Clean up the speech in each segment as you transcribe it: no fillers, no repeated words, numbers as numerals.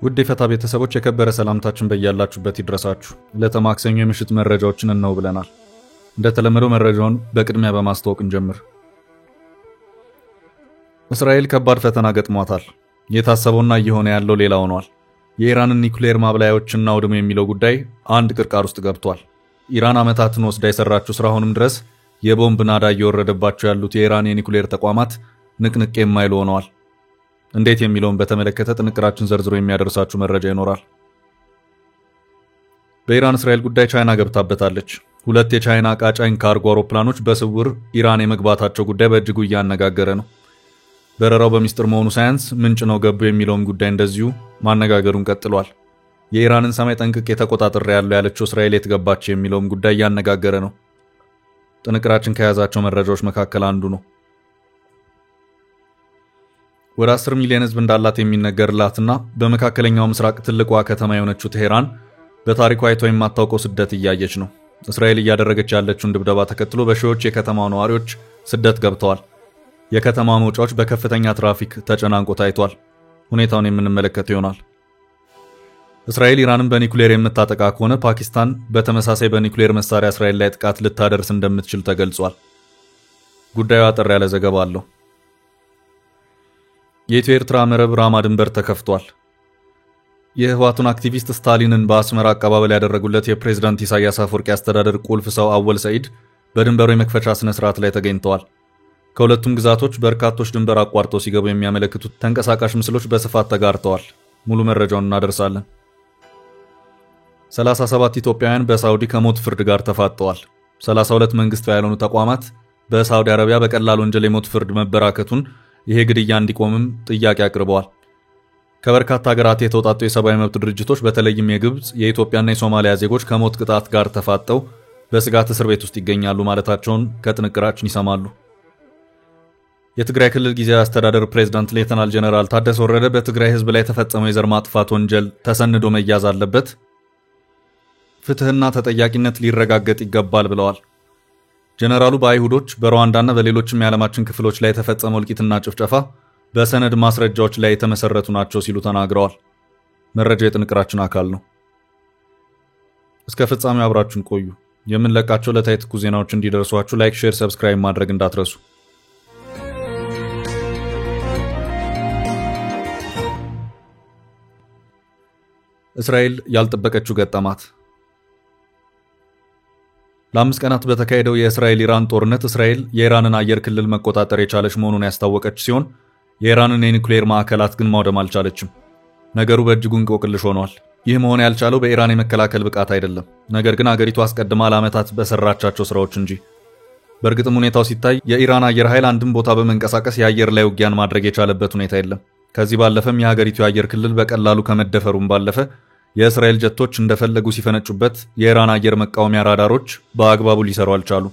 ውድ የፈታ ቤተሰቦች የከበረ ሰላምታችን በእያላችሁበት ይድረሳችሁ። ለተማክሰኞ የምሽት መረጃዎችን ነው ብለናል። እንደተለመደው መረጃውን በቅድሚያ በማስተዋወቅ እንጀምር። እስራኤል ከባድ ፈተና ገጥሟታል። የታሰበውና እየሆነ ያለው ሌላ ሆኗል። የኢራንን ኒውክሌር ማብላያዎችና አውድሙ የሚለው ጉዳይ አንድ ቅርቃር ውስጥ ገብቷል። ኢራን ዓመታትን ወስዳ የሰራችው ስራ አሁንም ድረስ የቦምብ ናዳ እየወረደባቸው ያሉት የኢራን የኒውክሌር ተቋማት ንቅንቅ የማይሉ ሆነዋል። እንዴት የሚለውን በተመለከተ ጥንቅራችን ዘርዝሮ የሚያደርሳችሁ መረጃ ይኖራል። በኢራን እስራኤል ጉዳይ ቻይና ገብታበታለች። ሁለት የቻይና ቃጫኝ ካርጎ አውሮፕላኖች በስውር ኢራን የመግባታቸው ጉዳይ በእጅጉ እያነጋገረ ነው። በረራው በሚስጥር መሆኑ ሳያንስ ምንጭ ነው ገቡ የሚለውን ጉዳይ እንደዚሁ ማነጋገሩን ቀጥሏል። የኢራንን ሰማይ ጠንቅቄ ተቆጣጥሬ ያለው ያለችው እስራኤል የት ገባች የሚለውን ጉዳይ እያነጋገረ ነው። ጥንቅራችን ከያዛቸው መረጃዎች መካከል አንዱ ነው። ወደ 10 ሚሊዮን ህዝብ እንዳላት የሚነገርላትና በመካከለኛው ምስራቅ ትልቋ ከተማ የሆነችው ቴሄራን በታሪኳ አይቶ የማታውቀው ስደት እያየች ነው። እስራኤል እያደረገች ያለችውን ድብደባ ተከትሎ በሺዎች የከተማው ነዋሪዎች ስደት ገብተዋል። የከተማ መውጫዎች በከፍተኛ ትራፊክ ተጨናንቆ ታይቷል። ሁኔታውን የምንመለከት ይሆናል። እስራኤል ኢራንን በኒውክሌር የምታጠቃ ከሆነ ፓኪስታን በተመሳሳይ በኒውክሌር መሳሪያ እስራኤል ላይ ጥቃት ልታደርስ እንደምትችል ተገልጿል። ጉዳዩ አጠር ያለ ዘገባ አለው። የኢትዮ ኤርትራ መረብ ራማ ድንበር ተከፍቷል። የህወሓቱን አክቲቪስት ስታሊንን በአስመራ አቀባበል ያደረጉለት የፕሬዝዳንት ኢሳያስ አፈወርቂ አስተዳደር ቁልፍ ሰው አወል ሰይድ በድንበሩ የመክፈቻ ስነ ስርዓት ላይ ተገኝተዋል። ከሁለቱም ግዛቶች በርካቶች ድንበር አቋርጠው ሲገቡ የሚያመለክቱት ተንቀሳቃሽ ምስሎች በስፋት ተጋርተዋል። ሙሉ መረጃውን እናደርሳለን። 37 ኢትዮጵያውያን በሳውዲ ከሞት ፍርድ ጋር ተፋጠዋል። 32 መንግስታዊ ያልሆኑ ተቋማት በሳውዲ አረቢያ በቀላል ወንጀል የሞት ፍርድ መበራከቱን ይሄ ግድያ እንዲቆምም ጥያቄ አቅርበዋል። ከበርካታ ሀገራት የተውጣጡ የሰብአዊ መብት ድርጅቶች በተለይም የግብጽ፣ የኢትዮጵያና የሶማሊያ ዜጎች ከሞት ቅጣት ጋር ተፋጠው በስጋት እስር ቤት ውስጥ ይገኛሉ ማለታቸውን ከጥንቅራችን ይሰማሉ። የትግራይ ክልል ጊዜያዊ አስተዳደር ፕሬዝዳንት ሌተናል ጀነራል ታደሰ ወረደ በትግራይ ህዝብ ላይ የተፈጸመው የዘር ማጥፋት ወንጀል ተሰንዶ መያዝ አለበት፣ ፍትህና ተጠያቂነት ሊረጋገጥ ይገባል ብለዋል። ጀነራሉ በአይሁዶች በሩዋንዳና በሌሎችም የዓለማችን ክፍሎች ላይ የተፈጸመው እልቂትና ጭፍጨፋ በሰነድ ማስረጃዎች ላይ የተመሰረቱ ናቸው ሲሉ ተናግረዋል። መረጃው የጥንቅራችን አካል ነው። እስከ ፍጻሜው አብራችሁን ቆዩ። የምንለቃቸው ዕለታዊ ትኩስ ዜናዎች እንዲደርሷችሁ ላይክ፣ ሼር፣ ሰብስክራይብ ማድረግ እንዳትረሱ። እስራኤል ያልጠበቀችው ገጠማት። ለ5 ቀናት በተካሄደው የእስራኤል ኢራን ጦርነት እስራኤል የኢራንን አየር ክልል መቆጣጠር የቻለች መሆኑን ያስታወቀች ሲሆን የኢራንን የኒውክሌር ማዕከላት ግን ማውደም አልቻለችም። ነገሩ በእጅጉ እንቆቅልሽ ሆኗል። ይህ መሆን ያልቻለው በኢራን የመከላከል ብቃት አይደለም፣ ነገር ግን አገሪቱ አስቀድማ ለዓመታት በሰራቻቸው ስራዎች እንጂ። በእርግጥም ሁኔታው ሲታይ የኢራን አየር ኃይል አንድም ቦታ በመንቀሳቀስ የአየር ላይ ውጊያን ማድረግ የቻለበት ሁኔታ የለም። ከዚህ ባለፈም የሀገሪቱ የአየር ክልል በቀላሉ ከመደፈሩም ባለፈ የእስራኤል ጀቶች እንደፈለጉ ሲፈነጩበት የኢራን አየር መቃወሚያ ራዳሮች በአግባቡ ሊሰሩ አልቻሉ።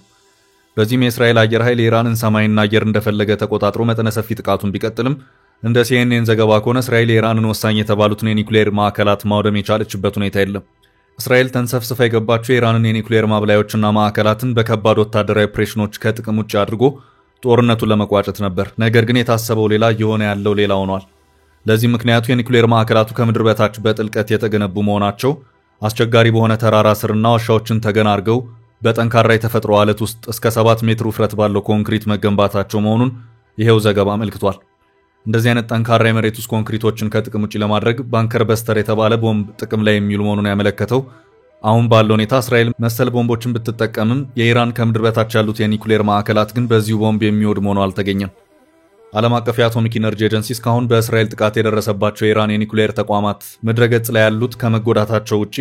በዚህም የእስራኤል አየር ኃይል የኢራንን ሰማይና አየር እንደፈለገ ተቆጣጥሮ መጠነ ሰፊ ጥቃቱን ቢቀጥልም እንደ CNN ዘገባ ከሆነ እስራኤል የኢራንን ወሳኝ የተባሉትን የኒውክሌር ማዕከላት ማውደም የቻለችበት ሁኔታ የለም። እስራኤል ተንሰፍስፋ የገባቸው የኢራንን የኒውክሌር ማብላያዎችና ማዕከላትን በከባድ ወታደራዊ ኦፕሬሽኖች ከጥቅም ውጭ አድርጎ ጦርነቱን ለመቋጨት ነበር። ነገር ግን የታሰበው ሌላ የሆነ ያለው ሌላ ሆኗል። ለዚህ ምክንያቱ የኒውክሌር ማዕከላቱ ከምድር በታች በጥልቀት የተገነቡ መሆናቸው፣ አስቸጋሪ በሆነ ተራራ ስርና ዋሻዎችን ተገን አድርገው በጠንካራ የተፈጥሮ አለት ውስጥ እስከ 7 ሜትር ውፍረት ባለው ኮንክሪት መገንባታቸው መሆኑን ይሄው ዘገባ አመልክቷል። እንደዚህ አይነት ጠንካራ የመሬት ውስጥ ኮንክሪቶችን ከጥቅም ውጭ ለማድረግ ባንከር በስተር የተባለ ቦምብ ጥቅም ላይ የሚውል መሆኑን ያመለከተው አሁን ባለው ሁኔታ እስራኤል መሰል ቦምቦችን ብትጠቀምም የኢራን ከምድር በታች ያሉት የኒውክሌር ማዕከላት ግን በዚሁ ቦምብ የሚወድሙ ሆነው አልተገኘም። ዓለም አቀፍ የአቶሚክ ኢነርጂ ኤጀንሲ እስካሁን በእስራኤል ጥቃት የደረሰባቸው የኢራን የኒውክሌር ተቋማት ምድረገጽ ላይ ያሉት ከመጎዳታቸው ውጪ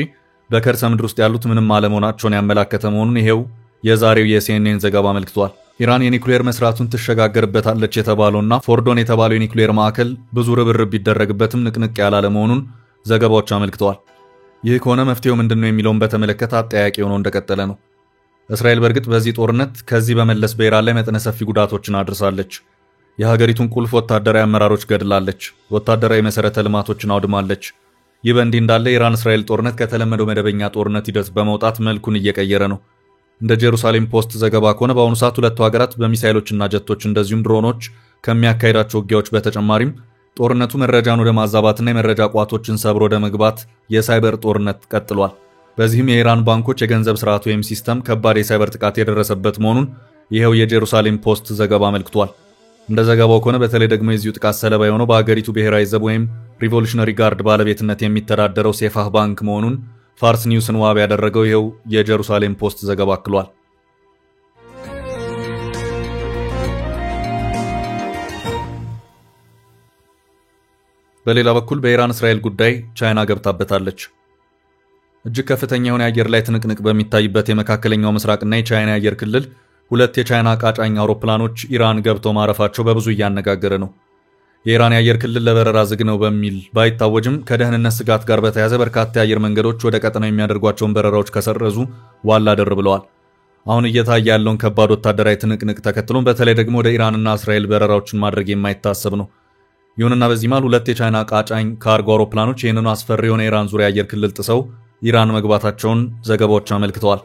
በከርሰ ምድር ውስጥ ያሉት ምንም አለመሆናቸውን ያመላከተ መሆኑን ይሄው የዛሬው የሲኤንኤን ዘገባ አመልክቷል። ኢራን የኒውክሌር መስራቱን ትሸጋገርበታለች የተባለውና ፎርዶን የተባለው የኒውክሌር ማዕከል ብዙ ርብርብ ቢደረግበትም ንቅንቅ ያላለ መሆኑን ዘገባዎች አመልክተዋል። ይህ ከሆነ መፍትሄው ምንድነው የሚለውን በተመለከተ አጠያቂ ሆኖ እንደቀጠለ ነው። እስራኤል በእርግጥ በዚህ ጦርነት ከዚህ በመለስ በኢራን ላይ መጠነ ሰፊ ጉዳቶችን አድርሳለች። የሀገሪቱን ቁልፍ ወታደራዊ አመራሮች ገድላለች። ወታደራዊ መሰረተ ልማቶችን አውድማለች። ይህ በእንዲህ እንዳለ የኢራን እስራኤል ጦርነት ከተለመደው መደበኛ ጦርነት ሂደት በመውጣት መልኩን እየቀየረ ነው። እንደ ጄሩሳሌም ፖስት ዘገባ ከሆነ በአሁኑ ሰዓት ሁለቱ ሀገራት በሚሳይሎችና ጀቶች እንደዚሁም ድሮኖች ከሚያካሂዳቸው ውጊያዎች በተጨማሪም ጦርነቱ መረጃን ወደ ማዛባትና የመረጃ ቋቶችን ሰብሮ ወደ መግባት የሳይበር ጦርነት ቀጥሏል። በዚህም የኢራን ባንኮች የገንዘብ ስርዓት ወይም ሲስተም ከባድ የሳይበር ጥቃት የደረሰበት መሆኑን ይኸው የጄሩሳሌም ፖስት ዘገባ አመልክቷል። እንደ ዘገባው ከሆነ በተለይ ደግሞ የዚሁ ጥቃት ሰለባ የሆነው በአገሪቱ ብሔራዊ ዘብ ወይም ሪቮሉሽነሪ ጋርድ ባለቤትነት የሚተዳደረው ሴፋህ ባንክ መሆኑን ፋርስ ኒውስን ዋቢ ያደረገው ይኸው የጄሩሳሌም ፖስት ዘገባ አክሏል። በሌላ በኩል በኢራን እስራኤል ጉዳይ ቻይና ገብታበታለች። እጅግ ከፍተኛ የሆነ የአየር ላይ ትንቅንቅ በሚታይበት የመካከለኛው ምስራቅና የቻይና የአየር ክልል ሁለት የቻይና ቃጫኝ አውሮፕላኖች ኢራን ገብተው ማረፋቸው በብዙ እያነጋገረ ነው። የኢራን የአየር ክልል ለበረራ ዝግ ነው በሚል ባይታወጅም ከደህንነት ስጋት ጋር በተያያዘ በርካታ የአየር መንገዶች ወደ ቀጠናው የሚያደርጓቸውን በረራዎች ከሰረዙ ዋላ ደር ብለዋል። አሁን እየታየ ያለውን ከባድ ወታደራዊ ትንቅንቅ ተከትሎም በተለይ ደግሞ ወደ ኢራንና እስራኤል በረራዎችን ማድረግ የማይታሰብ ነው። ይሁንና በዚህ መሃል ሁለት የቻይና ቃጫኝ ካርጎ አውሮፕላኖች ይህንኑ አስፈሪ የሆነ የኢራን ዙሪያ አየር ክልል ጥሰው ኢራን መግባታቸውን ዘገባዎች አመልክተዋል።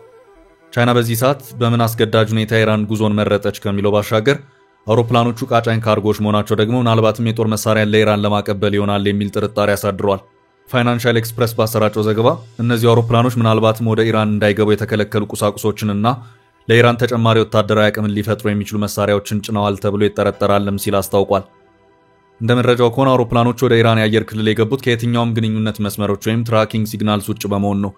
ቻይና በዚህ ሰዓት በምን አስገዳጅ ሁኔታ ኢራን ጉዞን መረጠች ከሚለው ባሻገር አውሮፕላኖቹ ቃጫኝ ካርጎዎች መሆናቸው ደግሞ ምናልባትም የጦር መሳሪያን ለኢራን ለማቀበል ይሆናል የሚል ጥርጣሬ አሳድሯል። ፋይናንሻል ኤክስፕረስ ባሰራጨው ዘገባ እነዚህ አውሮፕላኖች ምናልባትም ወደ ኢራን እንዳይገቡ የተከለከሉ ቁሳቁሶችንና ለኢራን ተጨማሪ ወታደራዊ አቅምን ሊፈጥሩ የሚችሉ መሳሪያዎችን ጭነዋል ተብሎ ይጠረጠራልም ሲል አስታውቋል። እንደ መረጃው ከሆነ አውሮፕላኖቹ ወደ ኢራን የአየር ክልል የገቡት ከየትኛውም ግንኙነት መስመሮች ወይም ትራኪንግ ሲግናልስ ውጭ በመሆን ነው።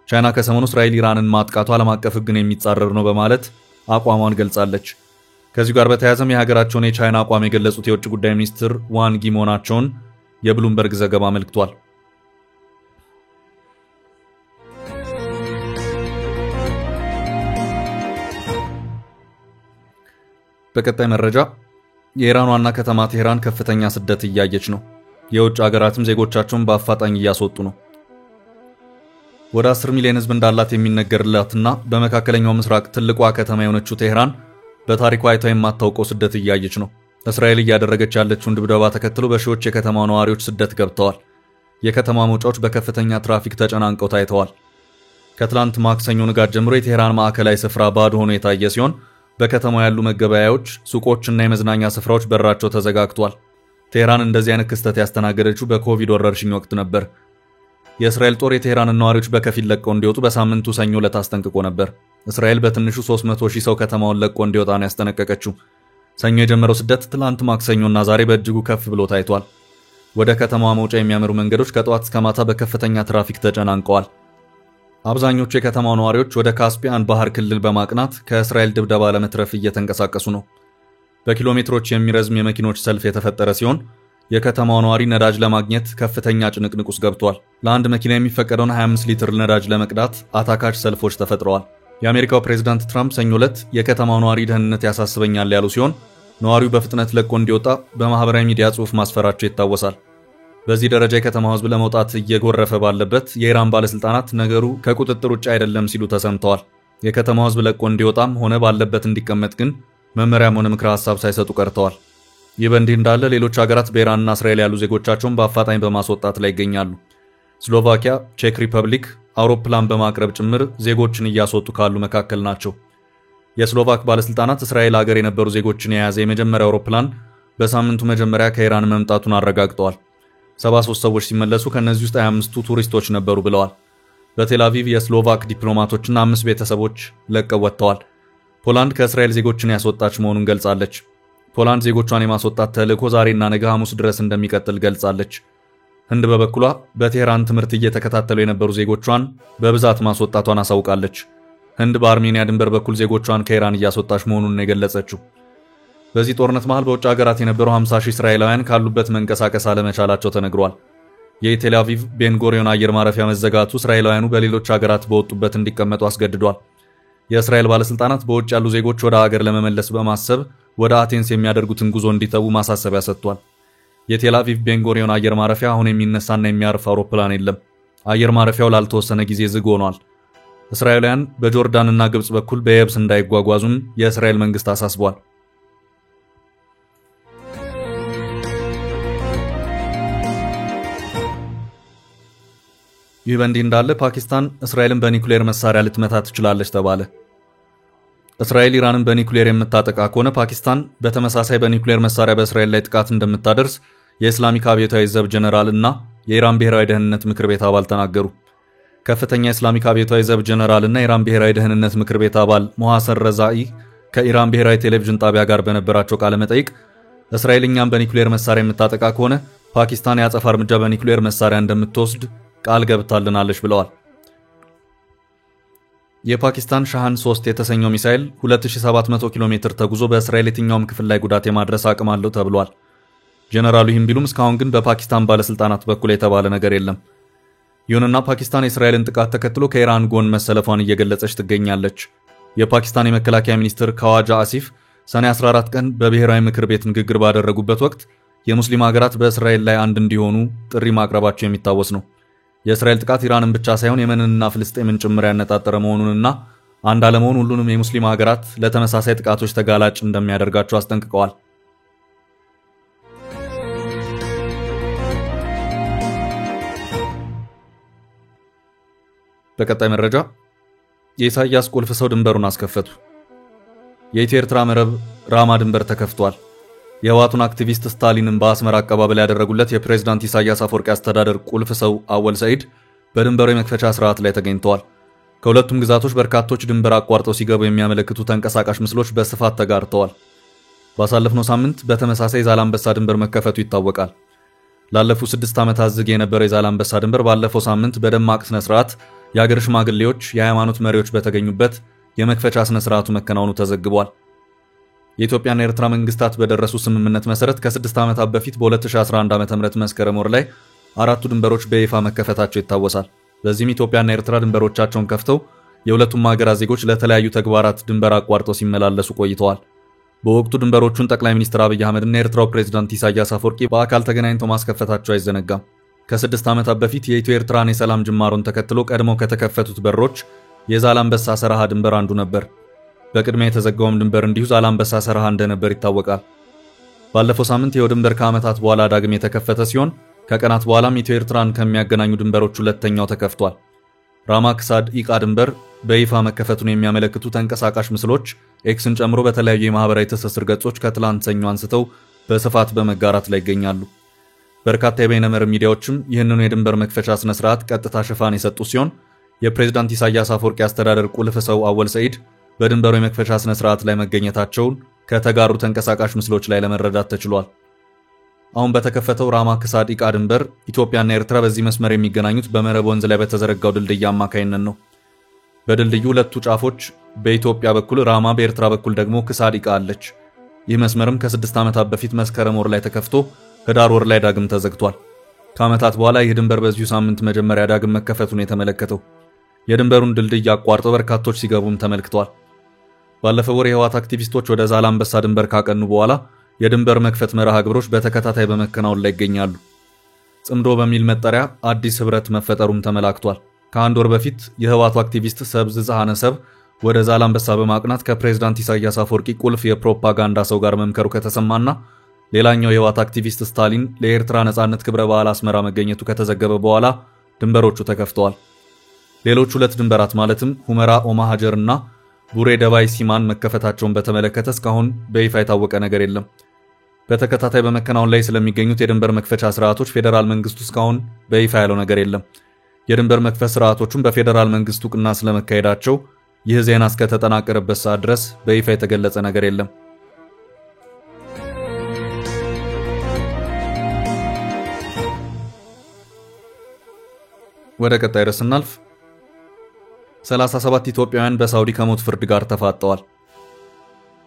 ቻይና ከሰሞኑ እስራኤል ኢራንን ማጥቃቱ ዓለም አቀፍ ሕግን የሚጻረር ነው በማለት አቋሟን ገልጻለች። ከዚሁ ጋር በተያያዘም የሀገራቸውን የቻይና አቋም የገለጹት የውጭ ጉዳይ ሚኒስትር ዋንጊ መሆናቸውን የብሉምበርግ ዘገባ አመልክቷል። በቀጣይ መረጃ የኢራን ዋና ከተማ ቴህራን ከፍተኛ ስደት እያየች ነው። የውጭ ሀገራትም ዜጎቻቸውን በአፋጣኝ እያስወጡ ነው። ወደ 10 ሚሊዮን ህዝብ እንዳላት የሚነገርላትና በመካከለኛው ምስራቅ ትልቋ ከተማ የሆነችው ቴህራን በታሪኳ አይታ የማታውቀው ስደት እያየች ነው። እስራኤል እያደረገች ያለችውን ድብደባ ተከትሎ በሺዎች የከተማው ነዋሪዎች ስደት ገብተዋል። የከተማ መውጫዎች በከፍተኛ ትራፊክ ተጨናንቀው ታይተዋል። ከትላንት ማክሰኞ ንጋት ጀምሮ የቴህራን ማዕከላዊ ስፍራ ባዶ ሆኖ የታየ ሲሆን በከተማው ያሉ መገበያዮች፣ ሱቆችና የመዝናኛ ስፍራዎች በራቸው ተዘጋግቷል። ቴህራን እንደዚህ አይነት ክስተት ያስተናገደችው በኮቪድ ወረርሽኝ ወቅት ነበር። የእስራኤል ጦር የቴህራንን ነዋሪዎች በከፊል ለቀው እንዲወጡ በሳምንቱ ሰኞ ዕለት አስጠንቅቆ ነበር። እስራኤል በትንሹ 300,000 ሰው ከተማውን ለቆ እንዲወጣ ነው ያስጠነቀቀችው። ሰኞ የጀመረው ስደት ትላንት ማክሰኞና ዛሬ በእጅጉ ከፍ ብሎ ታይቷል። ወደ ከተማዋ መውጫ የሚያመሩ መንገዶች ከጠዋት እስከ ማታ በከፍተኛ ትራፊክ ተጨናንቀዋል። አብዛኞቹ የከተማው ነዋሪዎች ወደ ካስፒያን ባህር ክልል በማቅናት ከእስራኤል ድብደባ ለመትረፍ እየተንቀሳቀሱ ነው። በኪሎሜትሮች የሚረዝም የመኪኖች ሰልፍ የተፈጠረ ሲሆን የከተማው ነዋሪ ነዳጅ ለማግኘት ከፍተኛ ጭንቅንቅ ውስጥ ገብቷል። ለአንድ መኪና የሚፈቀደውን 25 ሊትር ነዳጅ ለመቅዳት አታካች ሰልፎች ተፈጥረዋል። የአሜሪካው ፕሬዝዳንት ትራምፕ ሰኞ ዕለት የከተማው ነዋሪ ደህንነት ያሳስበኛል ያሉ ሲሆን ነዋሪው በፍጥነት ለቆ እንዲወጣ በማህበራዊ ሚዲያ ጽሑፍ ማስፈራቸው ይታወሳል። በዚህ ደረጃ የከተማው ህዝብ ለመውጣት እየጎረፈ ባለበት የኢራን ባለስልጣናት ነገሩ ከቁጥጥር ውጭ አይደለም ሲሉ ተሰምተዋል። የከተማው ህዝብ ለቆ እንዲወጣም ሆነ ባለበት እንዲቀመጥ ግን መመሪያም ሆነ ምክረ ሐሳብ ሳይሰጡ ቀርተዋል። ይህ በእንዲህ እንዳለ ሌሎች ሀገራት በኢራንና እስራኤል ያሉ ዜጎቻቸውን በአፋጣኝ በማስወጣት ላይ ይገኛሉ። ስሎቫኪያ፣ ቼክ ሪፐብሊክ አውሮፕላን በማቅረብ ጭምር ዜጎችን እያስወጡ ካሉ መካከል ናቸው። የስሎቫክ ባለስልጣናት እስራኤል ሀገር የነበሩ ዜጎችን የያዘ የመጀመሪያ አውሮፕላን በሳምንቱ መጀመሪያ ከኢራን መምጣቱን አረጋግጠዋል። 73 ሰዎች ሲመለሱ ከነዚህ ውስጥ 25ቱ ቱሪስቶች ነበሩ ብለዋል። በቴል አቪቭ የስሎቫክ ዲፕሎማቶችና 5 ቤተሰቦች ለቀው ወጥተዋል። ፖላንድ ከእስራኤል ዜጎችን ያስወጣች መሆኑን ገልጻለች። ፖላንድ ዜጎቿን የማስወጣት ተልዕኮ ዛሬና ነገ ሐሙስ ድረስ እንደሚቀጥል ገልጻለች። ህንድ በበኩሏ በቴህራን ትምህርት እየተከታተሉ የነበሩ ዜጎቿን በብዛት ማስወጣቷን አሳውቃለች። ህንድ በአርሜኒያ ድንበር በኩል ዜጎቿን ከኢራን እያስወጣች መሆኑን የገለጸችው። በዚህ ጦርነት መሃል በውጭ ሀገራት የነበሩ 50,000 እስራኤላውያን ካሉበት መንቀሳቀስ አለመቻላቸው ተነግሯል። የቴል አቪቭ ቤንጎሪዮን አየር ማረፊያ መዘጋቱ እስራኤላውያኑ በሌሎች ሀገራት በወጡበት እንዲቀመጡ አስገድዷል። የእስራኤል ባለስልጣናት በውጭ ያሉ ዜጎች ወደ ሀገር ለመመለስ በማሰብ ወደ አቴንስ የሚያደርጉትን ጉዞ እንዲተዉ ማሳሰቢያ ሰጥቷል። የቴል አቪቭ ቤንጎሪዮን አየር ማረፊያ አሁን የሚነሳና የሚያርፍ አውሮፕላን የለም። አየር ማረፊያው ላልተወሰነ ጊዜ ዝግ ሆኗል። እስራኤላውያን በጆርዳንና ግብጽ በኩል በየብስ እንዳይጓጓዙም የእስራኤል መንግስት አሳስቧል። ይህ በእንዲህ እንዳለ ፓኪስታን እስራኤልን በኒኩሌር መሳሪያ ልትመታ ትችላለች ተባለ። እስራኤል ኢራንን በኒኩሌር የምታጠቃ ከሆነ ፓኪስታን በተመሳሳይ በኒኩሌር መሳሪያ በእስራኤል ላይ ጥቃት እንደምታደርስ የእስላሚክ አብዮታዊ ዘብ ጀነራል እና የኢራን ብሔራዊ ደህንነት ምክር ቤት አባል ተናገሩ። ከፍተኛ የእስላሚክ አብዮታዊ ዘብ ጀነራል እና የኢራን ብሔራዊ ደህንነት ምክር ቤት አባል ሞሐሰን ረዛኢ ከኢራን ብሔራዊ ቴሌቪዥን ጣቢያ ጋር በነበራቸው ቃለ መጠይቅ እስራኤል እኛን በኒኩሌር መሳሪያ የምታጠቃ ከሆነ ፓኪስታን የአጸፋ እርምጃ በኒኩሌር መሳሪያ እንደምትወስድ ቃል ገብታልናለች ብለዋል። የፓኪስታን ሻሃን 3 የተሰኘው ሚሳኤል 2700 ኪሎ ሜትር ተጉዞ በእስራኤል የትኛውም ክፍል ላይ ጉዳት የማድረስ አቅም አለው ተብሏል። ጀነራሉ ይህን ቢሉም እስካሁን ግን በፓኪስታን ባለስልጣናት በኩል የተባለ ነገር የለም። ይሁንና ፓኪስታን የእስራኤልን ጥቃት ተከትሎ ከኢራን ጎን መሰለፏን እየገለጸች ትገኛለች። የፓኪስታን የመከላከያ ሚኒስትር ካዋጃ አሲፍ ሰኔ 14 ቀን በብሔራዊ ምክር ቤት ንግግር ባደረጉበት ወቅት የሙስሊም ሀገራት በእስራኤል ላይ አንድ እንዲሆኑ ጥሪ ማቅረባቸው የሚታወስ ነው። የእስራኤል ጥቃት ኢራንን ብቻ ሳይሆን የመንንና ፍልስጤምን ጭምር ያነጣጠረ መሆኑንና አንድ አለመሆን ሁሉንም የሙስሊም ሀገራት ለተመሳሳይ ጥቃቶች ተጋላጭ እንደሚያደርጋቸው አስጠንቅቀዋል። በቀጣይ መረጃ የኢሳያስ ቁልፍ ሰው ድንበሩን አስከፈቱ። የኢትዮ ኤርትራ መረብ ራማ ድንበር ተከፍቷል። የህወሓቱን አክቲቪስት ስታሊንን በአስመራ አቀባበል ያደረጉለት የፕሬዝዳንት ኢሳያስ አፈወርቂ አስተዳደር ቁልፍ ሰው አወል ሰዒድ በድንበሩ የመክፈቻ ስርዓት ላይ ተገኝተዋል። ከሁለቱም ግዛቶች በርካቶች ድንበር አቋርጠው ሲገቡ የሚያመለክቱ ተንቀሳቃሽ ምስሎች በስፋት ተጋርተዋል። ባሳለፍነው ሳምንት በተመሳሳይ ዛላምበሳ ድንበር መከፈቱ ይታወቃል። ላለፉት 6 ዓመታት ዝግ የነበረው የዛላምበሳ ድንበር ባለፈው ሳምንት በደማቅ ስነ ስርዓት የሀገር ሽማግሌዎች፣ የሃይማኖት መሪዎች በተገኙበት የመክፈቻ ስነ ስርዓቱ መከናወኑ ተዘግቧል። የኢትዮጵያና የኤርትራ መንግስታት በደረሱ ስምምነት መሰረት ከ6 ዓመታት በፊት በ2011 ዓ.ም መስከረም ወር ላይ 4ቱ ድንበሮች በይፋ መከፈታቸው ይታወሳል። በዚህም ኢትዮጵያና ኤርትራ ድንበሮቻቸውን ከፍተው የሁለቱም ሀገራት ዜጎች ለተለያዩ ተግባራት ድንበር አቋርጠው ሲመላለሱ ቆይተዋል። በወቅቱ ድንበሮቹን ጠቅላይ ሚኒስትር አብይ አህመድና የኤርትራው ፕሬዝዳንት ኢሳያስ አፈወርቂ በአካል ተገናኝተው ማስከፈታቸው አይዘነጋም። ከ6 ዓመታት በፊት የኢትዮ ኤርትራን የሰላም ጅማሮን ተከትሎ ቀድመው ከተከፈቱት በሮች የዛላምበሳ ሰረሃ ድንበር አንዱ ነበር። በቅድሚያ የተዘጋውም ድንበር እንዲሁ ዛላምበሳ ሰረሃ እንደነበር ይታወቃል። ባለፈው ሳምንት ይኸው ድንበር ከዓመታት በኋላ ዳግም የተከፈተ ሲሆን ከቀናት በኋላም ኢትዮ ኤርትራን ከሚያገናኙ ድንበሮች ሁለተኛው ተከፍቷል። ራማ ክሳድ ኢቃ ድንበር በይፋ መከፈቱን የሚያመለክቱ ተንቀሳቃሽ ምስሎች ኤክስን ጨምሮ በተለያዩ የማህበራዊ ትስስር ገጾች ከትላንት ሰኞ አንስተው በስፋት በመጋራት ላይ ይገኛሉ። በርካታ የበይነመረብ ሚዲያዎችም ይህንኑ የድንበር መክፈቻ ስነ ስርዓት ቀጥታ ሽፋን የሰጡ ሲሆን የፕሬዝዳንት ኢሳያስ አፈወርቂ አስተዳደር ቁልፍ ሰው አወል ሰዒድ በድንበሩ የመክፈቻ ስነ ስርዓት ላይ መገኘታቸውን ከተጋሩ ተንቀሳቃሽ ምስሎች ላይ ለመረዳት ተችሏል። አሁን በተከፈተው ራማ ክሳድ ኢቃ ድንበር ኢትዮጵያና ኤርትራ በዚህ መስመር የሚገናኙት በመረብ ወንዝ ላይ በተዘረጋው ድልድይ አማካይነት ነው። በድልድዩ ሁለቱ ጫፎች በኢትዮጵያ በኩል ራማ፣ በኤርትራ በኩል ደግሞ ክሳድ ኢቃ አለች። ይህ መስመርም ከ6 ዓመታት በፊት መስከረም ወር ላይ ተከፍቶ ህዳር ወር ላይ ዳግም ተዘግቷል። ከዓመታት በኋላ ይህ ድንበር በዚሁ ሳምንት መጀመሪያ ዳግም መከፈቱን የተመለከተው የድንበሩን ድልድይ አቋርጠው በርካቶች ሲገቡም ተመልክተዋል። ባለፈው ወር የህወሓት አክቲቪስቶች ወደ ዛላምበሳ ድንበር ካቀኑ በኋላ የድንበር መክፈት መርሃ ግብሮች በተከታታይ በመከናወን ላይ ይገኛሉ። ጽምዶ በሚል መጠሪያ አዲስ ህብረት መፈጠሩም ተመላክቷል። ከአንድ ወር በፊት የህወሓቱ አክቲቪስት ሰብዝ ዛሃነሰብ ወደ ዛላምበሳ በማቅናት ከፕሬዝዳንት ኢሳያስ አፈወርቂ ቁልፍ የፕሮፓጋንዳ ሰው ጋር መምከሩ ከተሰማና ሌላኛው የህወሓት አክቲቪስት ስታሊን ለኤርትራ ነጻነት ክብረ በዓል አስመራ መገኘቱ ከተዘገበ በኋላ ድንበሮቹ ተከፍተዋል። ሌሎች ሁለት ድንበራት ማለትም ሁመራ ኦማሃጀር እና ቡሬ ደባይ ሲማን መከፈታቸውን በተመለከተ እስካሁን በይፋ የታወቀ ነገር የለም። በተከታታይ በመከናወን ላይ ስለሚገኙት የድንበር መክፈቻ ስርዓቶች ፌዴራል መንግስቱ እስካሁን በይፋ ያለው ነገር የለም። የድንበር መክፈት ስርዓቶቹም በፌዴራል መንግስቱ ቅና ስለመካሄዳቸው ይህ ዜና እስከተጠናቀረበት ሰዓት ድረስ በይፋ የተገለጸ ነገር የለም። ወደ ቀጣይ ርዕስ ስናልፍ 37 ኢትዮጵያውያን በሳውዲ ከሞት ፍርድ ጋር ተፋጠዋል።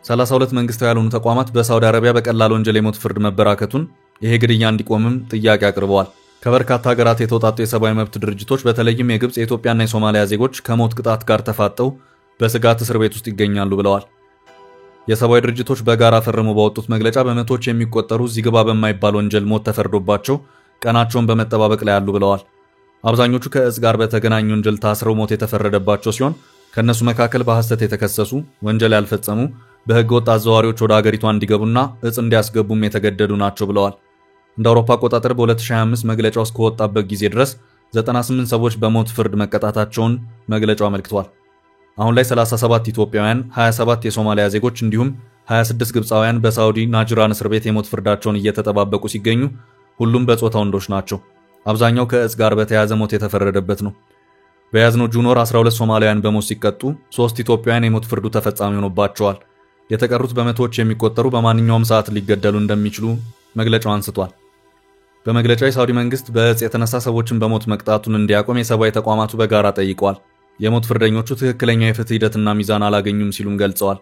32 መንግስታዊ ያልሆኑ ተቋማት በሳውዲ አረቢያ በቀላል ወንጀል የሞት ፍርድ መበራከቱን ይሄ ግድያ እንዲቆምም ጥያቄ አቅርበዋል። ከበርካታ ሀገራት የተውጣጡ የሰብአዊ መብት ድርጅቶች በተለይም የግብጽ፣ የኢትዮጵያና የሶማሊያ ዜጎች ከሞት ቅጣት ጋር ተፋጠው በስጋት እስር ቤት ውስጥ ይገኛሉ ብለዋል። የሰብአዊ ድርጅቶች በጋራ ፈርመው ባወጡት መግለጫ በመቶዎች የሚቆጠሩ እዚህ ግባ በማይባል ወንጀል ሞት ተፈርዶባቸው ቀናቸውን በመጠባበቅ ላይ ያሉ ብለዋል። አብዛኞቹ ከእጽ ጋር በተገናኙ ወንጀል ታስረው ሞት የተፈረደባቸው ሲሆን ከነሱ መካከል በሐሰት የተከሰሱ፣ ወንጀል ያልፈጸሙ፣ በህገ ወጥ አዘዋዋሪዎች ወደ ሀገሪቷ እንዲገቡና እጽ እንዲያስገቡም የተገደዱ ናቸው ብለዋል። እንደ አውሮፓ አቆጣጠር በ2025 መግለጫው እስከወጣበት ጊዜ ድረስ 98 ሰዎች በሞት ፍርድ መቀጣታቸውን መግለጫው አመልክቷል። አሁን ላይ 37 ኢትዮጵያውያን፣ 27 የሶማሊያ ዜጎች እንዲሁም 26 ግብፃውያን በሳውዲ ናጅራን እስር ቤት የሞት ፍርዳቸውን እየተጠባበቁ ሲገኙ ሁሉም በጾታ ወንዶች ናቸው። አብዛኛው ከእጽ ጋር በተያያዘ ሞት የተፈረደበት ነው። በያዝነው ጁን ወር 12 ሶማሊያውያን በሞት ሲቀጡ 3 ኢትዮጵያውያን የሞት ፍርዱ ተፈጻሚ ሆኖባቸዋል። የተቀሩት በመቶዎች የሚቆጠሩ በማንኛውም ሰዓት ሊገደሉ እንደሚችሉ መግለጫው አንስቷል። በመግለጫው የሳውዲ መንግስት በእጽ የተነሳ ሰዎችን በሞት መቅጣቱን እንዲያቆም የሰብአዊ ተቋማቱ በጋራ ጠይቀዋል። የሞት ፍርደኞቹ ትክክለኛ የፍትህ ሂደትና ሚዛን አላገኙም ሲሉም ገልጸዋል።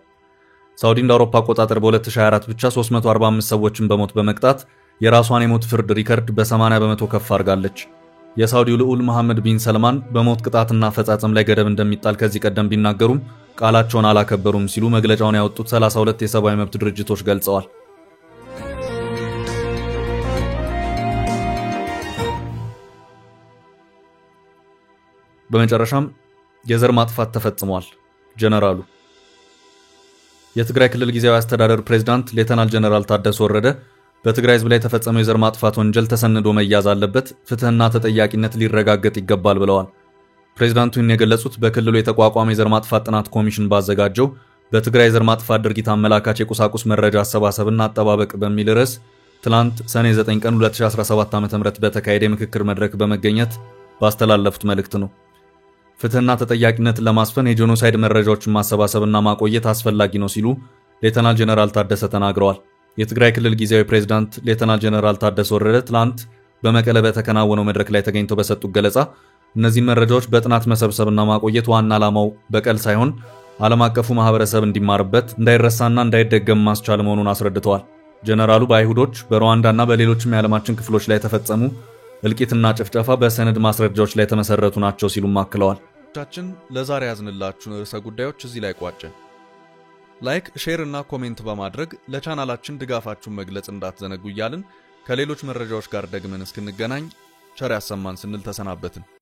ሳውዲ እንደ አውሮፓ አቆጣጠር በ2024 ብቻ 345 ሰዎችን በሞት በመቅጣት የራሷን የሞት ፍርድ ሪከርድ በ80 በመቶ ከፍ አድርጋለች። የሳውዲው ልዑል መሐመድ ቢን ሰልማን በሞት ቅጣትና አፈጻጸም ላይ ገደብ እንደሚጣል ከዚህ ቀደም ቢናገሩም ቃላቸውን አላከበሩም ሲሉ መግለጫውን ያወጡት 32 የሰብአዊ መብት ድርጅቶች ገልጸዋል። በመጨረሻም የዘር ማጥፋት ተፈጽሟል ጀነራሉ። የትግራይ ክልል ጊዜያዊ አስተዳደር ፕሬዝዳንት ሌተናል ጀነራል ታደሰ ወረደ በትግራይ ህዝብ ላይ የተፈጸመው የዘር ማጥፋት ወንጀል ተሰንዶ መያዝ አለበት፣ ፍትህና ተጠያቂነት ሊረጋገጥ ይገባል ብለዋል። ፕሬዝዳንቱ ይህን የገለጹት በክልሉ የተቋቋመ የዘር ማጥፋት ጥናት ኮሚሽን ባዘጋጀው በትግራይ የዘር ማጥፋት ድርጊት አመላካች የቁሳቁስ መረጃ አሰባሰብና አጠባበቅ በሚል ርዕስ ትላንት ሰኔ 9 ቀን 2017 ዓ.ም በተካሄደ የምክክር መድረክ በመገኘት ባስተላለፉት መልእክት ነው። ፍትህና ተጠያቂነትን ለማስፈን የጄኖሳይድ መረጃዎችን ማሰባሰብና ማቆየት አስፈላጊ ነው ሲሉ ሌተናል ጀነራል ታደሰ ተናግረዋል። የትግራይ ክልል ጊዜያዊ ፕሬዝዳንት ሌተናል ጀነራል ታደሰ ወረደ ትላንት በመቀለ በተከናወነው መድረክ ላይ ተገኝተው በሰጡት ገለጻ እነዚህ መረጃዎች በጥናት መሰብሰብና ማቆየት ዋና ዓላማው በቀል ሳይሆን ዓለም አቀፉ ማህበረሰብ እንዲማርበት እንዳይረሳና እንዳይደገም ማስቻል መሆኑን አስረድተዋል። ጀነራሉ በአይሁዶች በሩዋንዳና በሌሎችም የዓለማችን ክፍሎች ላይ የተፈጸሙ እልቂትና ጭፍጨፋ በሰነድ ማስረጃዎች ላይ የተመሰረቱ ናቸው ሲሉም አክለዋል። ቻችን ለዛሬ ያዝንላችሁ ርዕሰ ጉዳዮች እዚህ ላይ ቋጨን። ላይክ፣ ሼር እና ኮሜንት በማድረግ ለቻናላችን ድጋፋችሁን መግለጽ እንዳትዘነጉ እያልን ከሌሎች መረጃዎች ጋር ደግመን እስክንገናኝ ቸር ያሰማን ስንል ተሰናበትን።